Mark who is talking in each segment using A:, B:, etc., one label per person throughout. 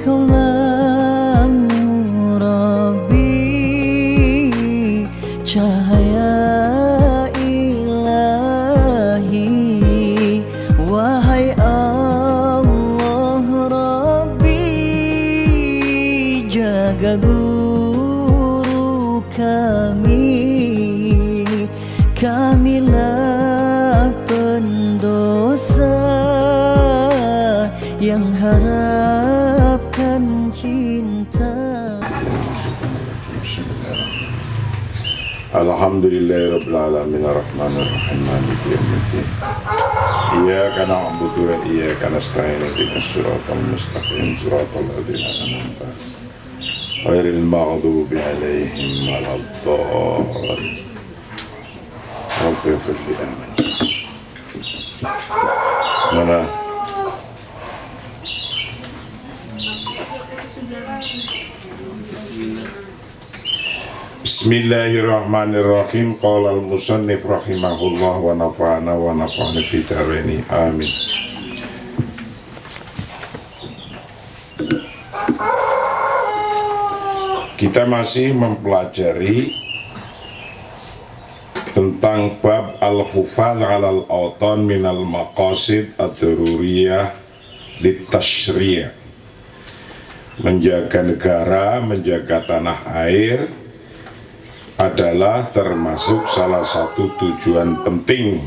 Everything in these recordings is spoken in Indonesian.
A: Kaulah Rabbi, cahaya ilahi. Wahai Allah Rabbi, jaga guru kami. Kamilah pendosa yang harapkan cinta.
B: Alhamdulillahirabbil alamin arrahmanir rahim maliki yaumiddin. Iyyaka na'budu wa iyyaka nasta'in ihdinas siratal mustaqim siratal ladzina an'amta 'alaihim ghairil maghdubi 'alaihim waladdallin. Rabbi ighfirli amin. Mana? Bismillahirrahmanirrahim. Qala al-musannif rahimahullah wa nafa'ana wa nafa'ana fi dharaini. Amin. Kita masih mempelajari tentang bab al-hufadz 'alal awtan minal maqasid ad-daruriyah lit-tasyri'. Menjaga negara, menjaga tanah air adalah termasuk salah satu tujuan penting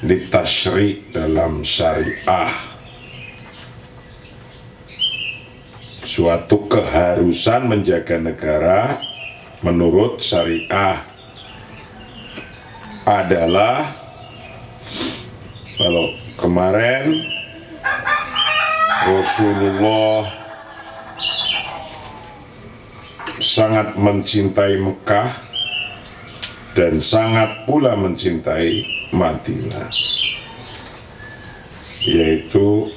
B: lit-tasyri' dalam syariah. Suatu keharusan menjaga negara menurut syariah adalah, kalau kemarin Rasulullah sangat mencintai Mekah dan sangat pula mencintai Madinah, yaitu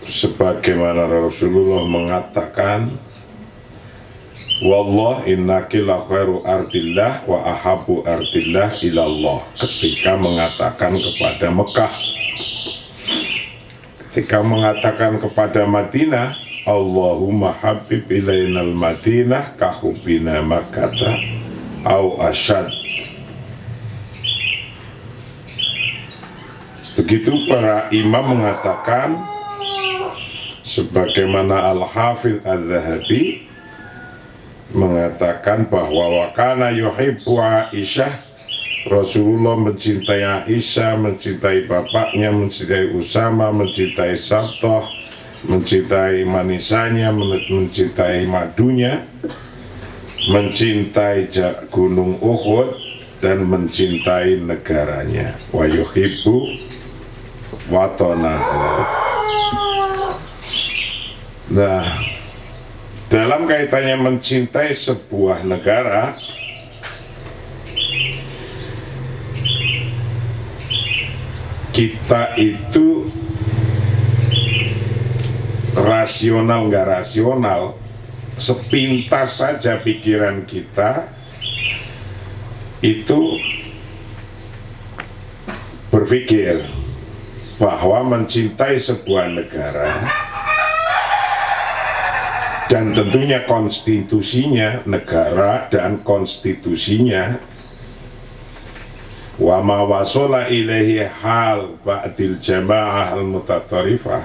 B: sebagaimana Rasulullah mengatakan, wallah innaki la khairu ardillah wa ahabbu ardillah ilallah, ketika mengatakan kepada Mekah. Ketika mengatakan kepada Madinah, Allahumma habib ilainal Madinah kahubina Makkata au asyad. Begitu para imam mengatakan, sebagaimana Al-Hafidh Al-Zahabi mengatakan bahwa wakana yuhibbu Aisyah, Rasulullah mencintai Aisyah, mencintai bapaknya, mencintai Usama, mencintai Sabtoh, mencintai manisanya, mencintai madunya, mencintai gunung Uhud, dan mencintai negaranya. Wa yuhibbu watanahu. Nah, dalam kaitannya mencintai sebuah negara, kita itu rasional nggak rasional, sepintas saja pikiran kita itu berpikir bahwa mencintai sebuah negara dan tentunya konstitusinya, negara dan konstitusinya, wa ma wasala ilaihi hal ba'dil jamaah al-mutatarifah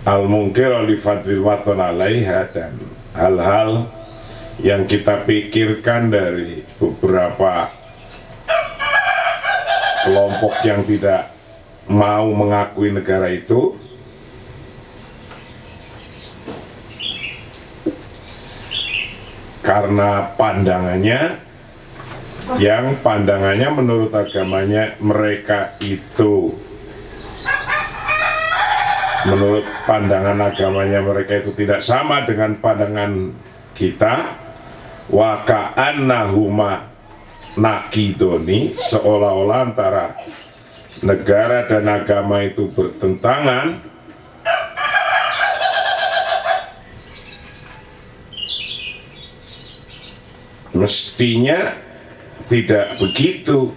B: al-munkir li fadlil watan alaiha, dan hal-hal yang kita pikirkan dari beberapa kelompok yang tidak mau mengakui negara itu, karena pandangannya menurut agamanya mereka itu, menurut pandangan agamanya mereka itu tidak sama dengan pandangan kita. Wa ka'annahuma nakidoni, seolah-olah antara negara dan agama itu bertentangan. Mestinya tidak begitu.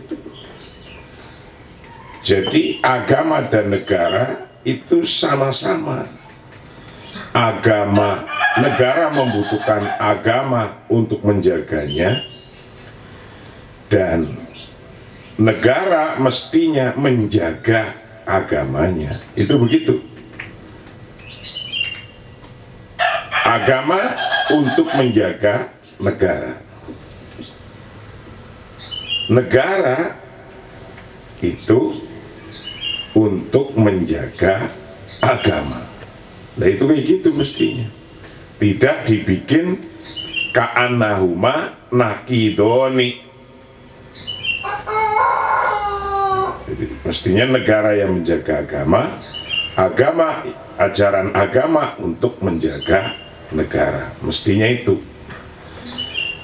B: Jadi agama dan negara itu sama-sama agama. Negara membutuhkan agama untuk menjaganya, dan negara mestinya menjaga agamanya. Itu begitu. Agama untuk menjaga negara. Negara itu untuk menjaga agama. Nah itu kayak gitu mestinya. Tidak dibikin ka'annahuma nakidoni. Jadi, mestinya negara yang menjaga agama, agama, ajaran agama untuk menjaga negara. Mestinya itu.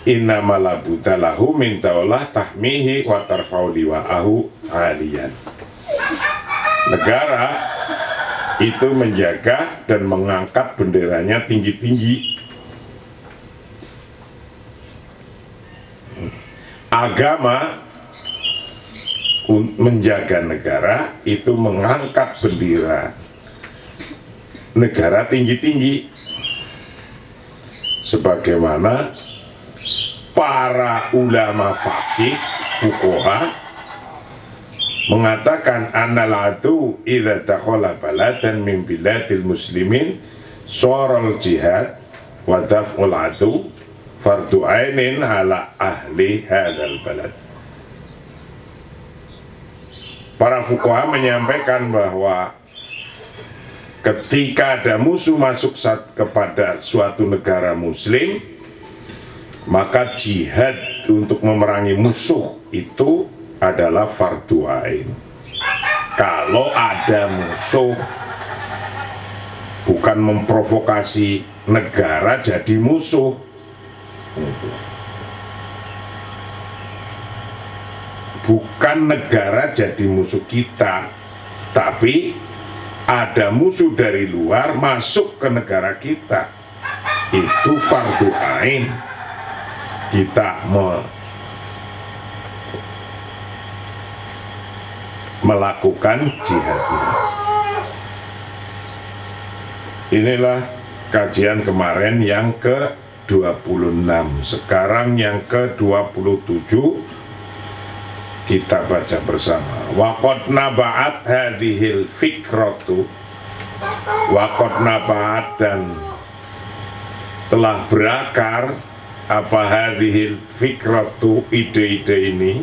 B: Innamal budalahu min taulah tahmihi wa tarfau liwa'ahu aliyan. Negara itu menjaga dan mengangkat benderanya tinggi-tinggi. Agama menjaga negara itu mengangkat bendera negara tinggi-tinggi, sebagaimana para ulama fakih fuqaha mengatakan annal-adu idza dakhala baladan min biladil muslimin sharal jihad wa daf'ul adu fardu ainin ala ahli hadzal balad. Para fuqaha menyampaikan bahwa ketika ada musuh masuk kepada suatu negara muslim, maka jihad untuk memerangi musuh itu adalah fardu ain. Kalau ada musuh, bukan memprovokasi negara jadi musuh. Bukan negara jadi musuh kita, tapi ada musuh dari luar masuk ke negara kita, itu fardu ain kita melakukan jihadnya. Inilah kajian kemarin yang ke-26. Sekarang yang ke-27 kita baca bersama. Waqad naba'at hadhil fikratu, waqad naba'at, dan telah berakar apa hadhil fikratu, ide-ide ini.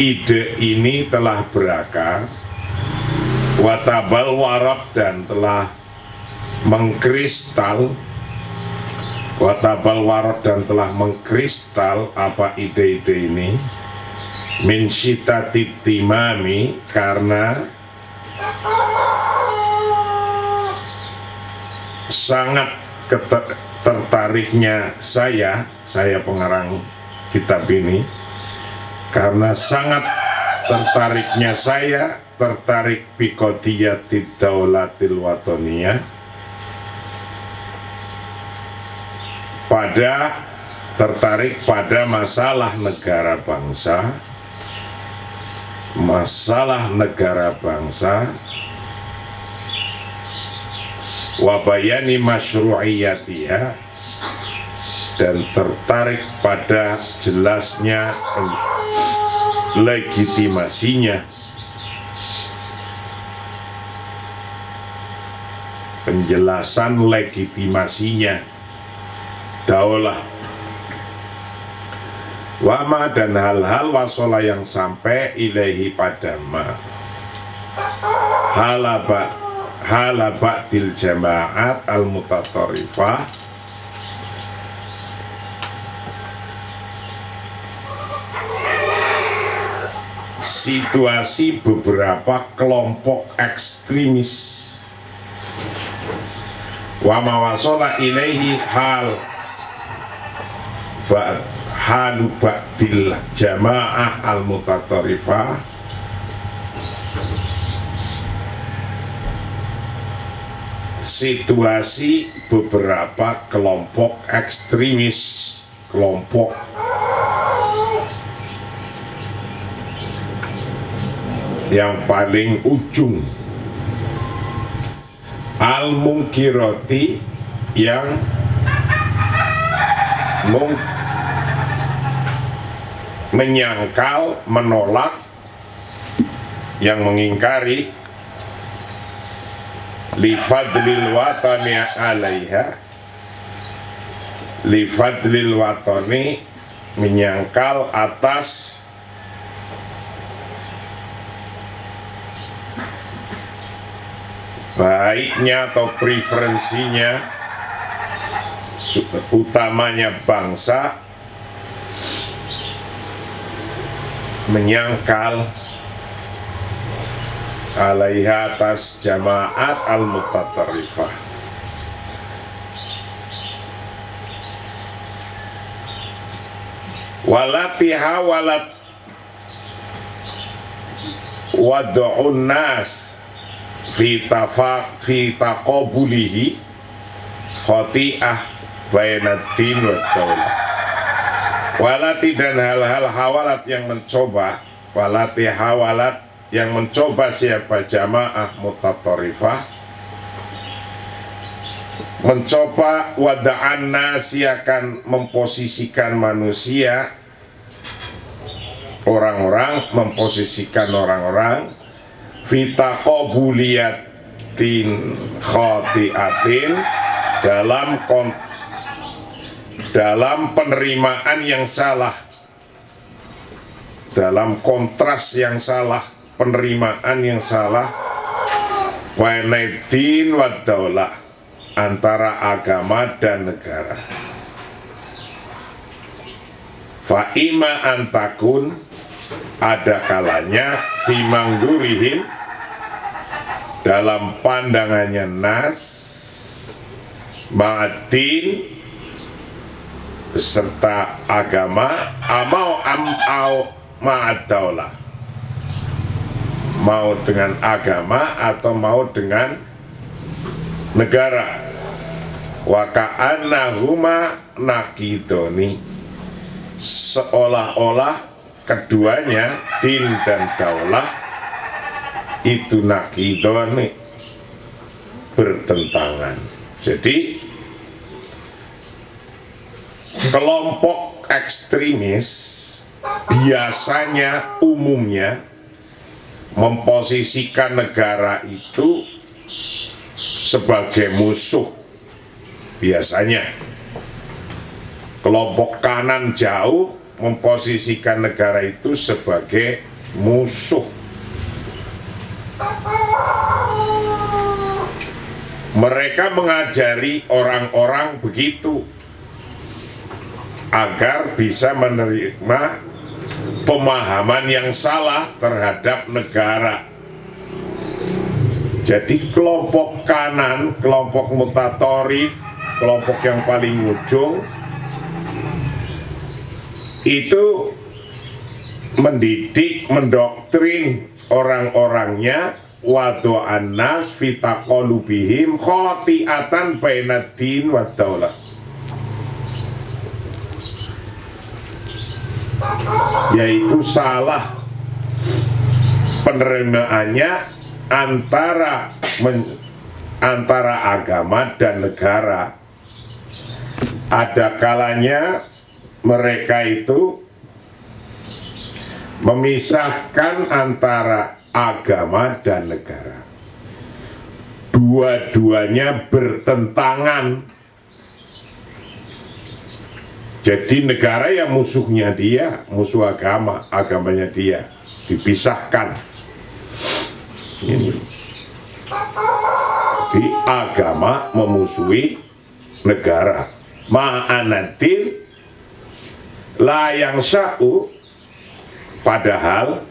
B: Ide ini telah berakar, watabal warab, dan telah mengkristal, watabal warab, dan telah mengkristal apa ide-ide ini, min syitatit timami, karena sangat tertariknya saya pengarang kitab ini, karena sangat tertariknya saya tertarik biqadiyatid daulatil watoniyah, tertarik pada masalah negara bangsa, wabayani masyru'iyatiha, dan tertarik pada jelasnya legitimasinya, penjelasan legitimasinya daulah, wama, dan hal-hal wasola yang sampai ilaihi pada ma halaba'dil jama'at al-mutatarifah, situasi beberapa kelompok ekstremis, wa mawasola ilaihi halu ba'dil jamaah al-mutatarifah, situasi beberapa kelompok ekstremis, kelompok yang paling ujung al-mungkirati yang menyangkal, menolak, yang mengingkari li fadlil watani alaiha, li fadlil watani menyangkal atas baiknya atau preferensinya utamanya bangsa, menyangkal alaiha atas jamaat al-mutatarrifah. Walatiha walat wad'un nas fi taqabulihi khati'ah bainaddin wa daulah. Walati dan hal-hal hawalat yang mencoba, walati hawalat yang mencoba siapa jamaah mutatarrifah, mencoba wada'an nasi akan memposisikan manusia, orang-orang, memposisikan orang-orang fitaqabuliyatin khati'atin dalam penerimaan yang salah, dalam kontras yang salah, penerimaan yang salah, bainaddin wad daulah, antara agama dan negara. Fa ima antakun, ada kalanya fi manggurihim, dalam pandangannya nas ma'adin beserta agama, amau ma'ad daulah, mau dengan agama atau mau dengan negara. Wa ka'annahuma nakidoni, seolah-olah keduanya din dan daulah itu nakidoni, bertentangan. Jadi kelompok ekstremis biasanya umumnya memposisikan negara itu sebagai musuh. Biasanya kelompok kanan jauh memposisikan negara itu sebagai musuh. Mereka mengajari orang-orang begitu agar bisa menerima pemahaman yang salah terhadap negara. Jadi kelompok kanan, kelompok mutatarrif, kelompok yang paling ujung itu mendidik, mendoktrin orang-orangnya wadu'an nas fitaqalubihim khati'atan bainaddin wad daulah, yaitu salah penerimaannya antara agama dan negara. Ada kalanya mereka itu memisahkan antara agama dan negara, dua-duanya bertentangan. Jadi negara yang musuhnya dia, musuh agama, agamanya dia, dipisahkan. Ini. Jadi agama memusuhi negara. Ma'anatin la yang sya'u, padahal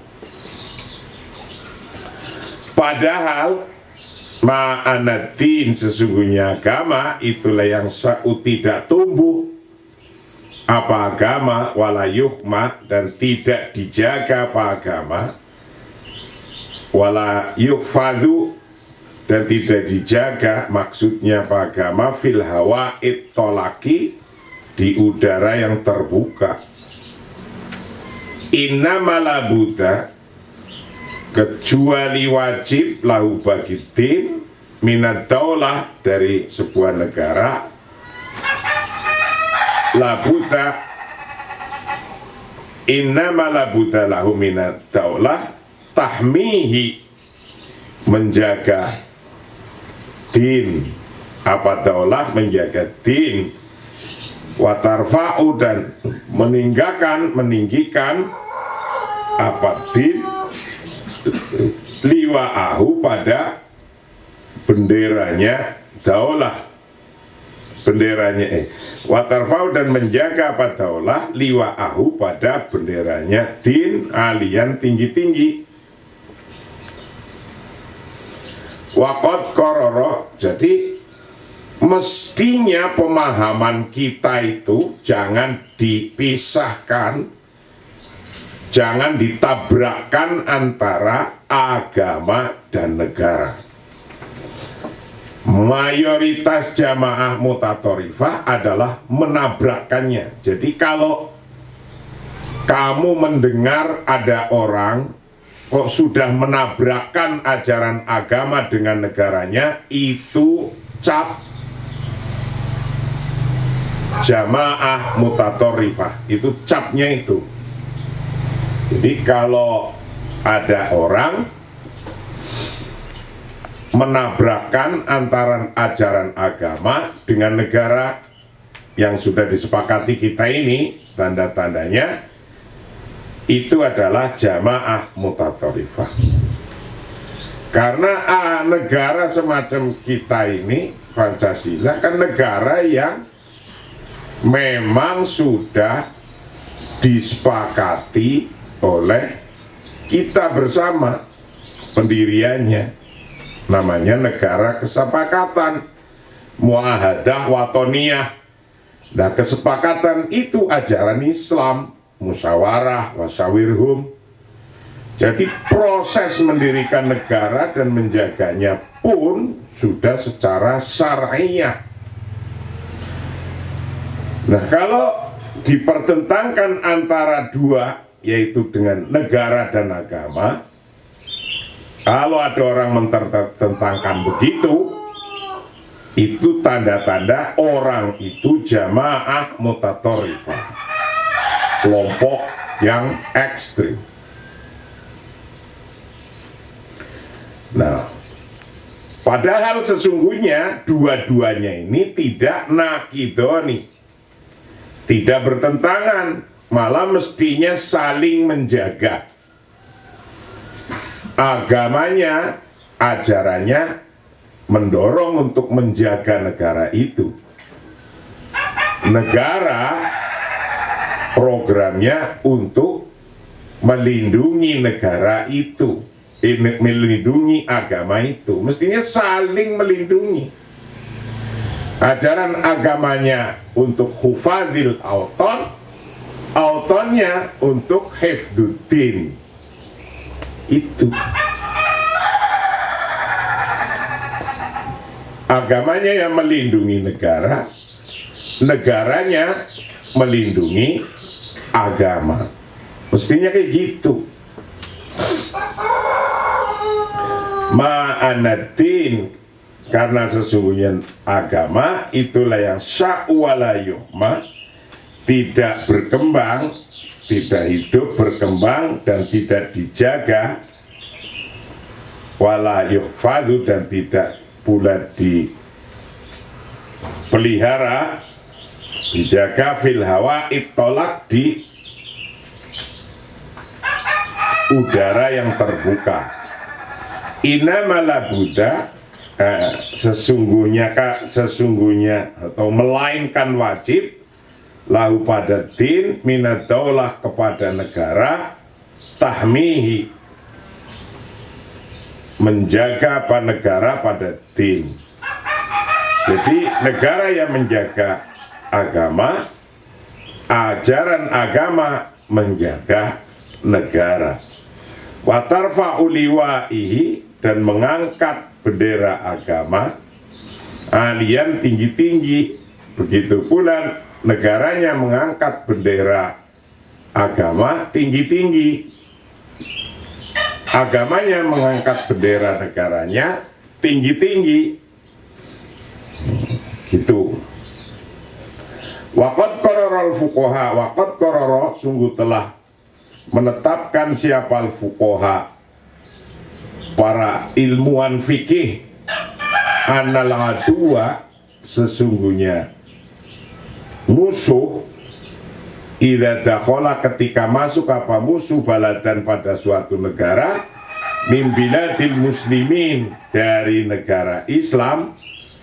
B: ma'anatin sesungguhnya agama itulah yang sya'u tidak tumbuh. Apa agama wala yuhma, dan tidak dijaga apa agama, wala yuhfadhu, dan tidak dijaga maksudnya apa agama, fil hawa ittolaki, di udara yang terbuka. Inna malabuta, kecuali wajib lahu bagi din minat daulah dari sebuah negara, labuta innama labuta lahu minat daulah tahmihi, menjaga din, apa daulah menjaga din, watarfa'u dan meninggikan apa din, liwa'ahu pada benderanya daulah, benderanya watarfa'u dan menjaga apa daulah, liwa'ahu pada benderanya din, alian tinggi-tinggi. Waqad qarara, jadi mestinya pemahaman kita itu jangan dipisahkan, jangan ditabrakkan antara agama dan negara. Mayoritas jamaah mutatorifah adalah menabrakkannya. Jadi kalau kamu mendengar ada orang kok sudah menabrakkan ajaran agama dengan negaranya, itu cap jamaah mutatorifah, itu capnya itu. Jadi kalau ada orang menabrakkan antara ajaran agama dengan negara yang sudah disepakati kita ini, tanda-tandanya itu adalah jamaah mutatorifah. Karena negara semacam kita ini, Pancasila kan negara yang memang sudah disepakati oleh kita bersama, pendiriannya namanya negara kesepakatan, muahadah watoniyah. Nah, kesepakatan itu ajaran Islam, musyawarah wasyawirhum. Jadi proses mendirikan negara dan menjaganya pun sudah secara syar'iyah. Nah, kalau dipertentangkan antara dua, yaitu dengan negara dan agama, kalau ada orang mentertentangkan begitu, itu tanda-tanda orang itu jamaah mutatorifah, kelompok yang ekstrim. Nah, padahal sesungguhnya dua-duanya ini tidak nakidoni, tidak bertentangan, malah mestinya saling menjaga. Agamanya, ajarannya mendorong untuk menjaga negara itu. Negara programnya untuk melindungi negara itu, melindungi agama itu, mestinya saling melindungi. Ajaran agamanya untuk hufadil auton, autonnya untuk hifduddin. Itu agamanya yang melindungi negara, negaranya melindungi agama. Mestinya kayak gitu. Ma'anaddin, karena sesungguhnya agama itulah yang sya'walayuhma, tidak berkembang, tidak hidup berkembang dan tidak dijaga, wala yuhfadhu, dan tidak pula dipelihara, dijaga, fil hawa itolak, di udara yang terbuka. Inamala Buddha, sesungguhnya atau melainkan wajib, lahu pada din minat daulah, kepada negara, tahmihi, menjaga apa negara pada din. Jadi negara yang menjaga agama, ajaran agama menjaga negara. Watarfa'u liwa'ihi, dan mengangkat bendera agama, alian tinggi-tinggi. Begitu pula negaranya mengangkat bendera agama tinggi-tinggi. Agamanya mengangkat bendera negaranya tinggi-tinggi gitu. Waqad qararul fuqaha, waqad qarara, sungguh telah menetapkan siapa al-fuqaha, para ilmuwan fikih, annal aduwa, sesungguhnya musuh, idza dakhala, ketika masuk apa musuh, baladan pada suatu negara, min biladil muslimin, dari negara Islam,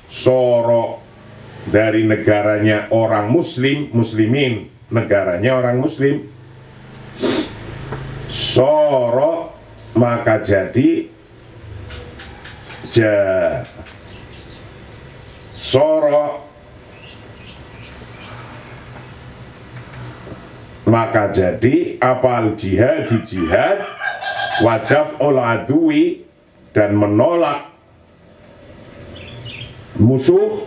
B: soro, dari negaranya orang muslim, muslimin, negaranya orang muslim, soro, maka jadi soro, maka jadi apal jihad, jihad, wadaf ul adui, dan menolak musuh,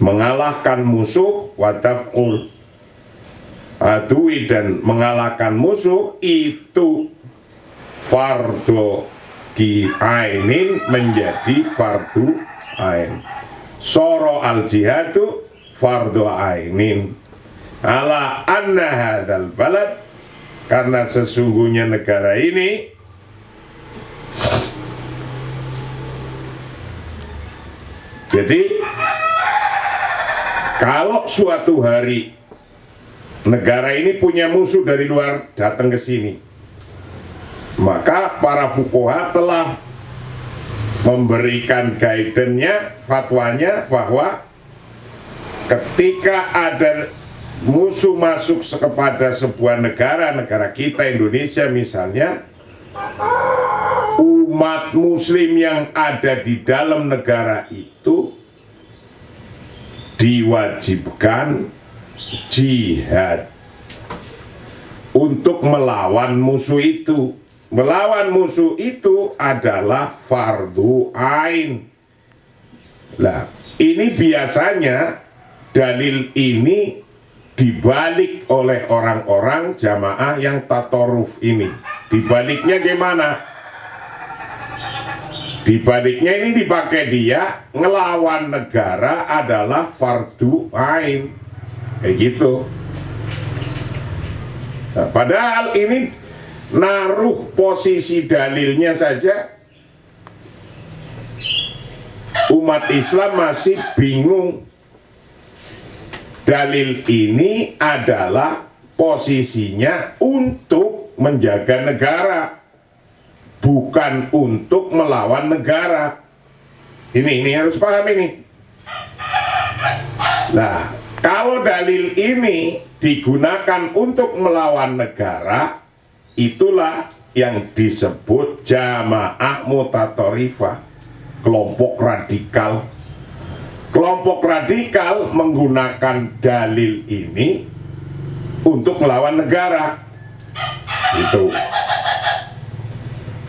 B: mengalahkan musuh, wadaf'ul adui, dan mengalahkan musuh, itu fardu ki'ainin, menjadi fardu ain. Soro al jihadu fardu ainin ala anna hadzal balad, karena sesungguhnya negara ini jadi kalau suatu hari negara ini punya musuh dari luar datang ke sini, maka para fuqaha telah memberikan guidance-nya, fatwanya, bahwa ketika ada musuh masuk kepada sebuah negara, negara kita Indonesia misalnya, umat muslim yang ada di dalam negara itu diwajibkan jihad untuk melawan musuh itu. Melawan musuh itu adalah fardu ain. Nah, ini biasanya dalil ini dibalik oleh orang-orang jamaah yang tatoruf ini. Dibaliknya gimana? Dibaliknya ini dipakai dia, ngelawan negara adalah fardu ain, kayak gitu. Nah, padahal ini naruh posisi dalilnya saja, umat Islam masih bingung. Dalil ini adalah posisinya untuk menjaga negara, bukan untuk melawan negara. Ini harus paham ini. Nah, kalau dalil ini digunakan untuk melawan negara, itulah yang disebut jamaah mutatorifah, kelompok radikal. Kelompok radikal menggunakan dalil ini untuk melawan negara. Itu.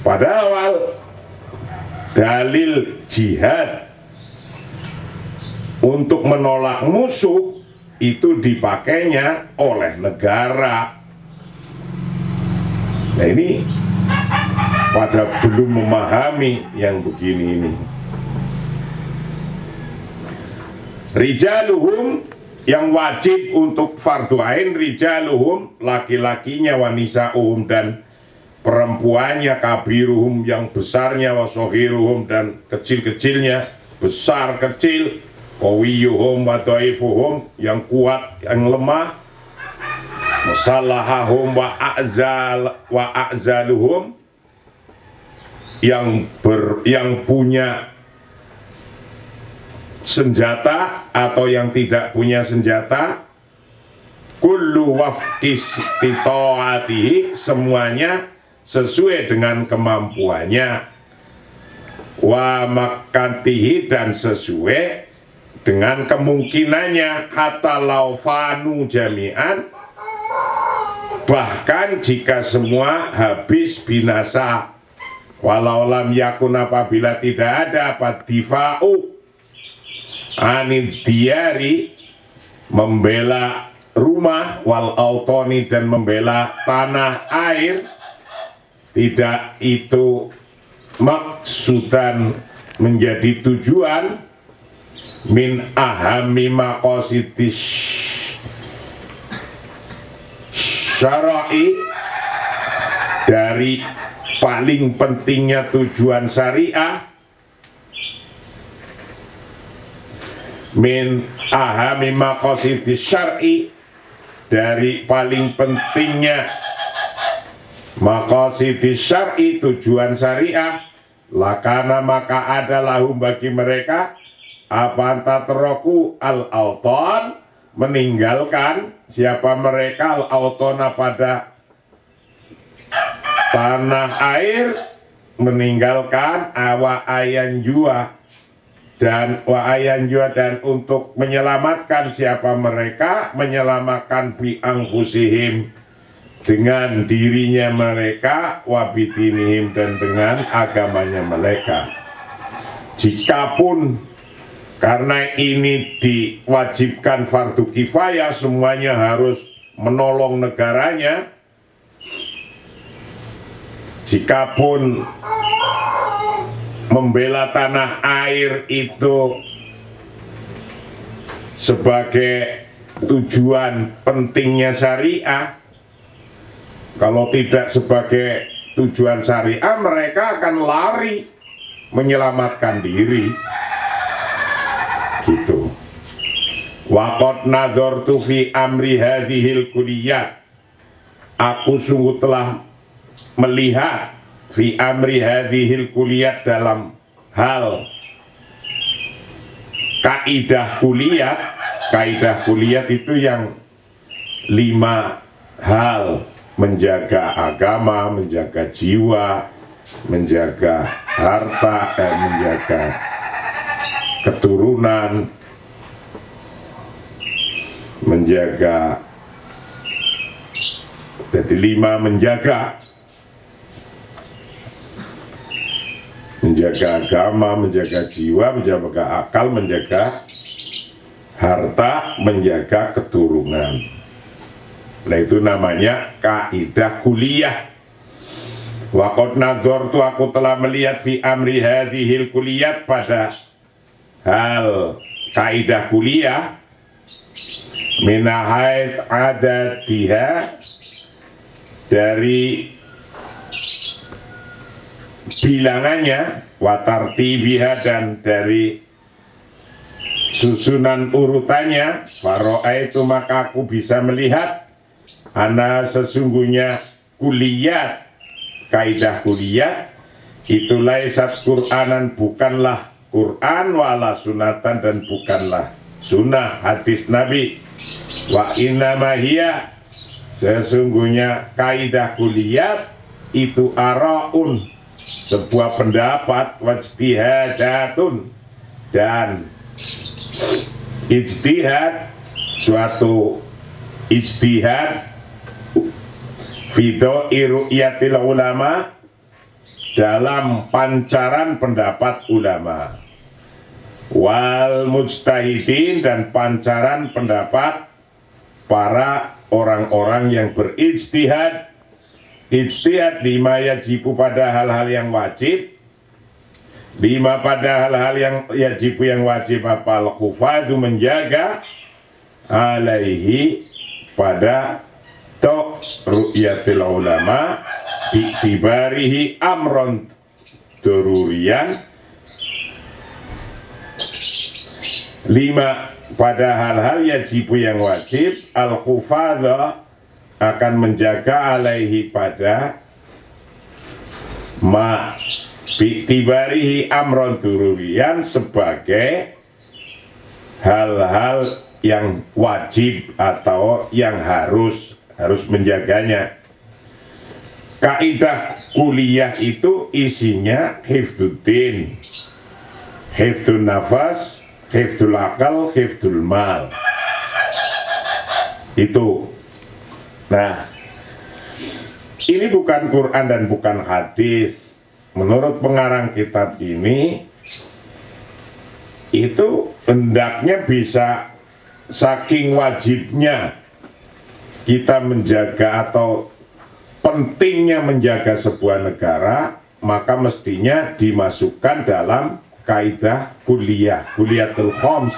B: Padahal dalil jihad untuk menolak musuh itu dipakainya oleh negara. Nah, ini pada belum memahami yang begini ini. Rijaluhum, yang wajib untuk fardu ain, rijaluhum, laki-lakinya, wanisa'uhum, dan perempuannya, kabiruhum, yang besarnya, wasoghiruhum, dan kecil-kecilnya, besar kecil, qawiyuhum wa dhaifuhum, yang kuat, yang lemah, musallahahum wa a'zaluhum, yang punya senjata atau yang tidak punya senjata, kullu wafqis titaatihi, semuanya sesuai dengan kemampuannya, wa makatihi, dan sesuai dengan kemungkinannya, hatta laufanu jami'an, bahkan jika semua habis binasa, walau lam yakun, apabila tidak ada apa difa'u anid diyari, membela rumah, wal autoni, dan membela tanah air, tidak itu maksudan menjadi tujuan min ahami maqasidis syara'i, dari paling pentingnya tujuan syariah, min ahami maqasidis syar'i, dari paling pentingnya maqasidis syar'i, tujuan syariah, lakana maka ada lahum bagi mereka apa antatroku al-auton, meninggalkan siapa mereka al-autona pada tanah air, meninggalkan awa ayan jua dan wa ayan jua, dan untuk menyelamatkan siapa mereka, menyelamatkan bi anfusihim, dengan dirinya mereka, wabitinihim, dan dengan agamanya mereka. Jikapun karena ini diwajibkan fardu kifayah, semuanya harus menolong negaranya, jikapun membela tanah air itu sebagai tujuan pentingnya syariah, kalau tidak sebagai tujuan syariah, mereka akan lari menyelamatkan diri. Gitu. Waqad nadhartu fi amri hadhil kulliyat, aku sungguh telah melihat fi amri hadhil kulliyat, dalam hal kaidah kuliat. Kaidah kuliat itu yang 5 hal: menjaga agama, menjaga jiwa, menjaga harta, menjaga keturunan, menjaga, jadi 5 menjaga agama, menjaga jiwa, menjaga akal, menjaga harta, menjaga keturunan. Nah, itu namanya kaidah kuliah. Waqad nadhartu, aku telah melihat fi amri hadhil kulliyat, pada hal kaidah kuliah, minahait adatiha, dari bilangannya, watartibiha, dan dari susunan urutannya, faro'aitu, maka aku bisa melihat, ana sesungguhnya kuliah, kaidah kuliah itu laisat Qur'anan, bukanlah Quran, wala sunatan, dan bukanlah sunnah hadis Nabi. Wa innama hiya, sesungguhnya kaidah kuliah itu araun, sebuah pendapat, wajtihadatun, dan ijtihad, suatu ijtihad, fidoi ru'yatil ulama, dalam pancaran pendapat ulama, wal mujtahidin, dan pancaran pendapat para orang-orang yang berijtihad. Ijtihad lima yajibu, pada hal-hal yang wajib, 5 pada hal-hal yang yajibu, yang wajib, apal khufadu, menjaga, alaihi, pada ru'yatil ulama, bi'tibarihi amron daruriyan. 5 pada hal-hal yajibu, yang wajib, al-khufadha, akan menjaga, alaihi, pada ma bi'tibarihi amron daruriyan, sebagai hal-hal yang wajib atau yang harus menjaganya. Kaidah kuliah itu isinya hifdzuddin, hifdzun nafas, hifdzul akal, hifdzul mal. Itu. Nah, ini bukan Quran dan bukan hadis. Menurut pengarang kitab ini, itu hendaknya bisa, saking wajibnya kita menjaga atau pentingnya menjaga sebuah negara, maka mestinya dimasukkan dalam kaidah kuliyatul khams,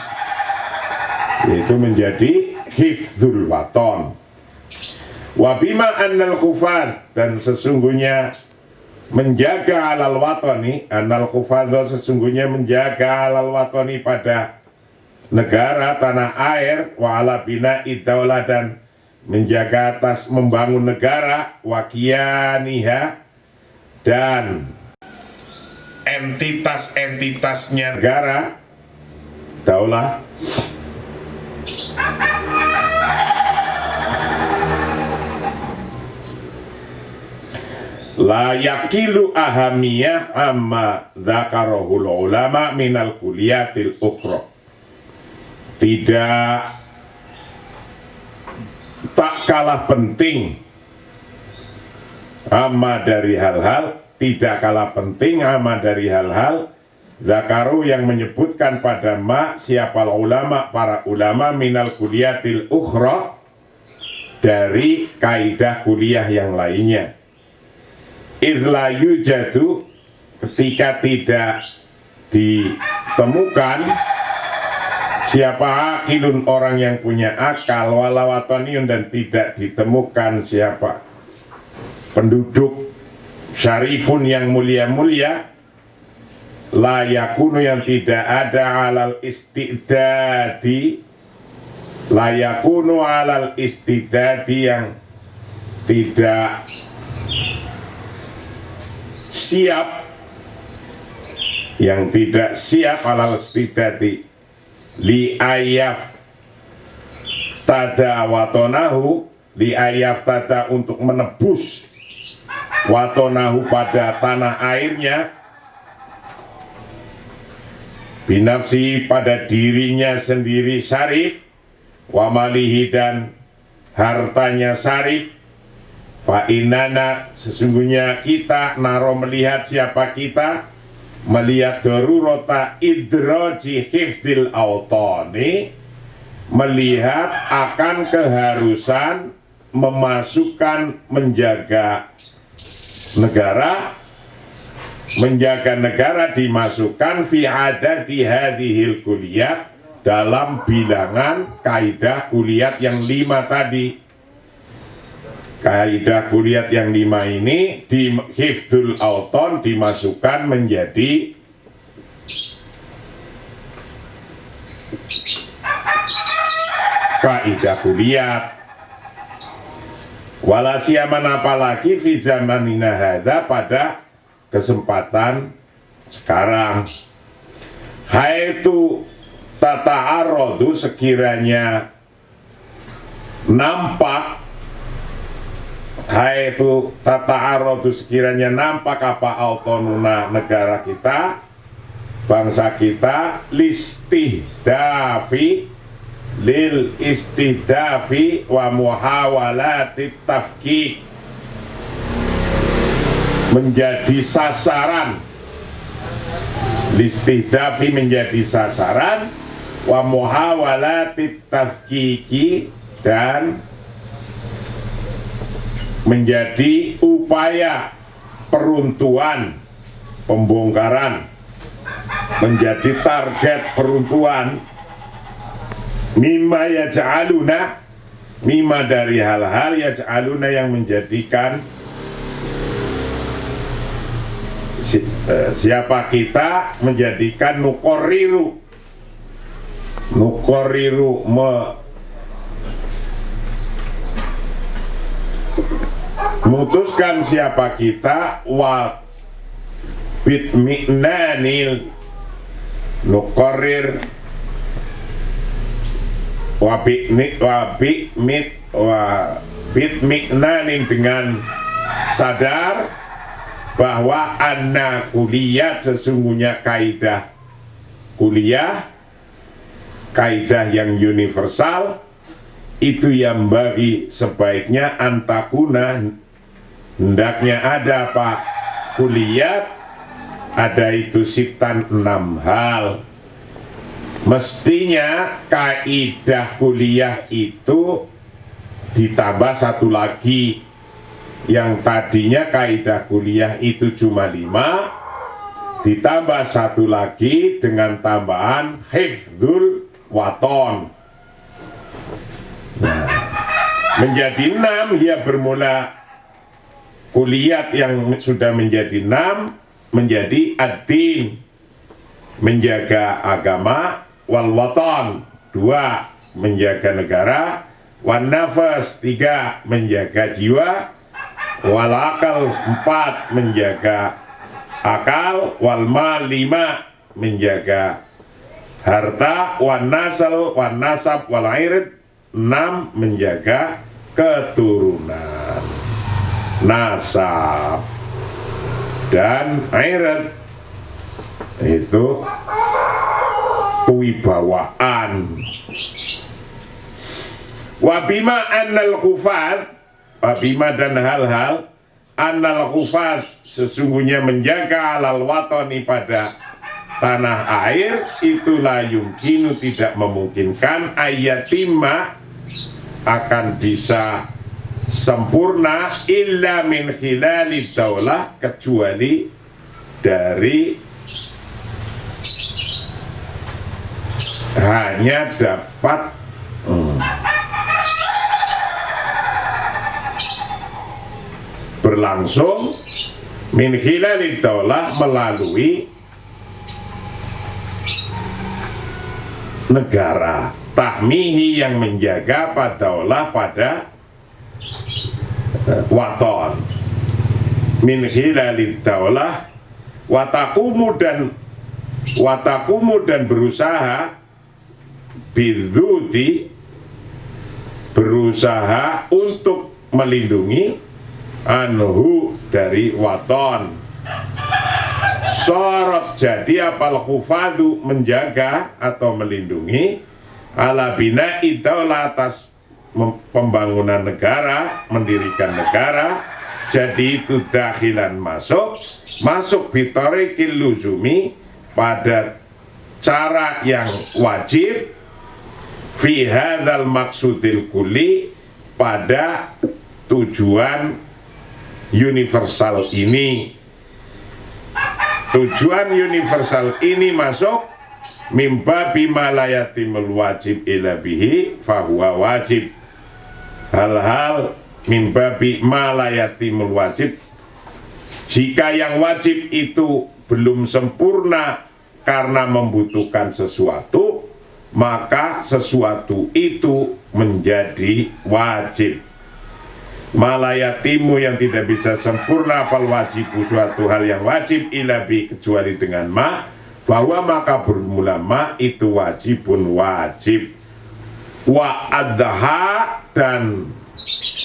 B: yaitu menjadi hifdzul waton. Wa bima annal khufad, dan sesungguhnya menjaga alal watoni, annal khufad, sesungguhnya menjaga alal watoni pada negara tanah air, wa ala bina idaulah, dan menjaga atas membangun negara, wakiyaniha, dan entitas-entitasnya negara, daulah, la yakilu ahamiyah amma dzakarahul ulama minal kuliyatil ukhra, tidak tak kalah penting amma dari hal-hal, tidak kalah penting amma dari hal-hal zakaru yang menyebutkan pada ma siapa ulama, para ulama, minal kuliyatil ukhra, dari kaidah kuliah yang lainnya. Idla yujadu, ketika tidak ditemukan siapa akilun, orang yang punya akal, walawatoniun, dan tidak ditemukan siapa penduduk syarifun yang mulia-mulia, la yakunu, yang tidak ada alal istidadi, la yakunu alal istidadi, yang tidak siap, yang tidak siap alal istidadi, li ayaf tada watonahu, li ayaf tada, untuk menebus watonahu, pada tanah airnya, binafsi, pada dirinya sendiri syarif, wa malihi, dan hartanya syarif, fa inana, sesungguhnya kita, naro, melihat, siapa kita, melihat darurata idraji hifdil autoni, melihat akan keharusan memasukkan, menjaga negara dimasukkan fi adadi hadhil kuliyat, dalam bilangan kaidah kuliat yang 5 tadi. Kaidah kuliat yang 5 ini di hifdzul auton dimasukkan menjadi kaidah kuliat. Walasiaman, apalagi fi zamanina hadza, pada kesempatan sekarang. Haitu tata'arradu, sekiranya nampak, haitu tata'arradu, sekiranya nampak apa autonuna, negara kita, bangsa kita, listihdafi, lil istihdafi wa muhawalatit tafkik, menjadi sasaran, listihdafi, menjadi sasaran, wa muhawalatit tafkiki, dan menjadi upaya peruntuhan, pembongkaran, menjadi target peruntuhan, mimma yaj'aluna, mimma dari hal-hal yaj'aluna, yang menjadikan siapa kita, menjadikan nukoriru, memutuskan siapa kita, wa bitmi'nanil, nukorir, wa bitmi'nanin, dengan sadar bahwa anna kuliyat, sesungguhnya kaidah kuliah, kaidah yang universal, itu yang bagi sebaiknya antakuna, hendaknya ada apa kuliah, ada itu sitan 6 hal. Mestinya kaidah kuliah itu ditambah satu lagi, yang tadinya kaidah kuliah itu cuma 5, ditambah satu lagi dengan tambahan hifdzul waton. Nah, menjadi 6, ya bermula kuliah yang sudah menjadi 6 menjadi ad-din, menjaga agama, wal waton 2, menjaga negara, wan nafas 3, menjaga jiwa, wal akal 4, menjaga akal, wal mal 5, menjaga harta, wan nasal, wan nasab, wal irid 6, menjaga keturunan, nasab dan irid itu kewibawaan. Wabima annal khufat, wabima dan hal-hal annal khufat sesungguhnya menjaga alal watoni pada tanah air, itulah yumkinu tidak memungkinkan ayatimma akan bisa sempurna illa min khilali daulah, kecuali dari hanya dapat berlangsung min khilali daulah melalui negara tahmihi yang menjaga padaulah pada waton, min khilali daulah watakumu dan berusaha bidzudi, berusaha untuk melindungi anhu dari waton. Sorot jadi apal khufadu menjaga atau melindungi ala bina idaulah atas pembangunan negara, mendirikan negara. Jadi itu dakhilan masuk bitorikil luzumi pada cara yang wajib fi hadzal maksudil kulli pada tujuan universal ini. Tujuan universal ini masuk mimba bimalayatimul wajib ila bihi fahuwa wajib. Hal-hal mimba bimalayatimul wajib, jika yang wajib itu belum sempurna karena membutuhkan sesuatu, maka sesuatu itu menjadi wajib. Malayatimu yang tidak bisa sempurna apal wajibu, suatu hal yang wajib ilabi kecuali dengan ma, bahwa maka bermula ma itu wajibun wajib. Wa adha dan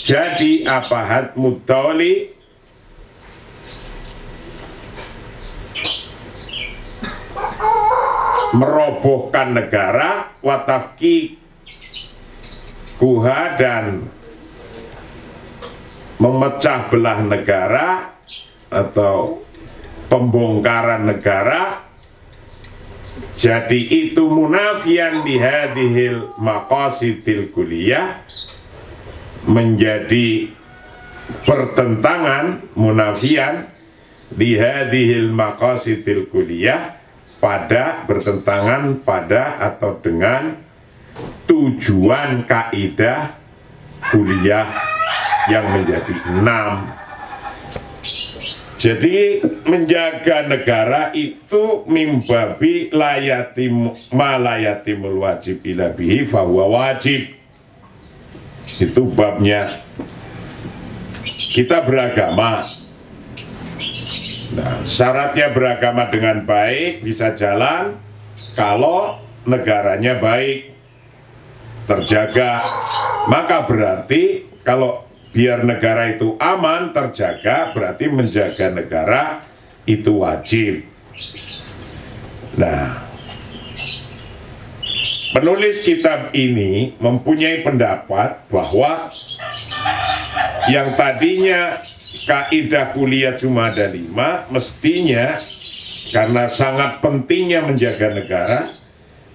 B: jadi apa hadmu dauli merobohkan negara, watafki kuha dan memecah belah negara atau pembongkaran negara. Jadi itu munafian bihadihil maqasidil kuliah, menjadi pertentangan, munafian bihadihil maqasidil kuliah, pada bertentangan pada atau dengan tujuan kaidah kuliah yang menjadi 6. Jadi menjaga negara itu mimbabi malayatimul wajib ila bihi fahuwa wajib. Itu babnya. Kita beragama. Nah, syaratnya beragama dengan baik bisa jalan kalau negaranya baik, terjaga. Maka berarti kalau biar negara itu aman, terjaga, berarti menjaga negara itu wajib. Nah, penulis kitab ini mempunyai pendapat bahwa yang tadinya kaidah kuliah cuma ada 5, mestinya karena sangat pentingnya menjaga negara,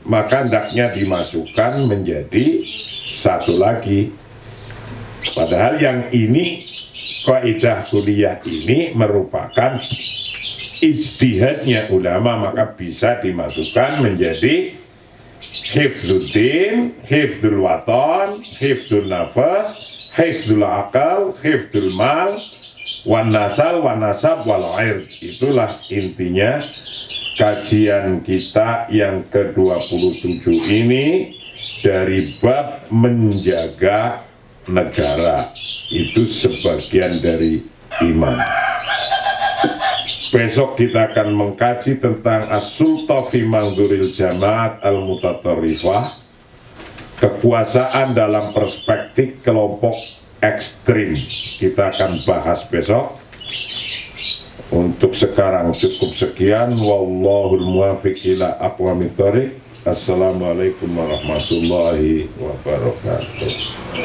B: maka hendaknya dimasukkan menjadi satu lagi, Padahal yang ini, kaidah kuliah ini merupakan ijtihadnya ulama, maka bisa dimasukkan menjadi hifdzuddin, hifdzul waton, hifdzul nafas, hifdzul akal, hifdzul mal, wan nasal, wan nasab, wal air. Itulah intinya kajian kita yang ke-27 ini dari bab menjaga negara. Itu sebagian dari iman. Besok kita akan mengkaji tentang as-sulta fi manzuril jamaat al-mutatarrifah, kekuasaan dalam perspektif kelompok ekstrim. Kita akan bahas besok. Untuk sekarang cukup sekian. Wallahul muwaffiq ila aqwamit thoriq. Assalamualaikum warahmatullahi wabarakatuh.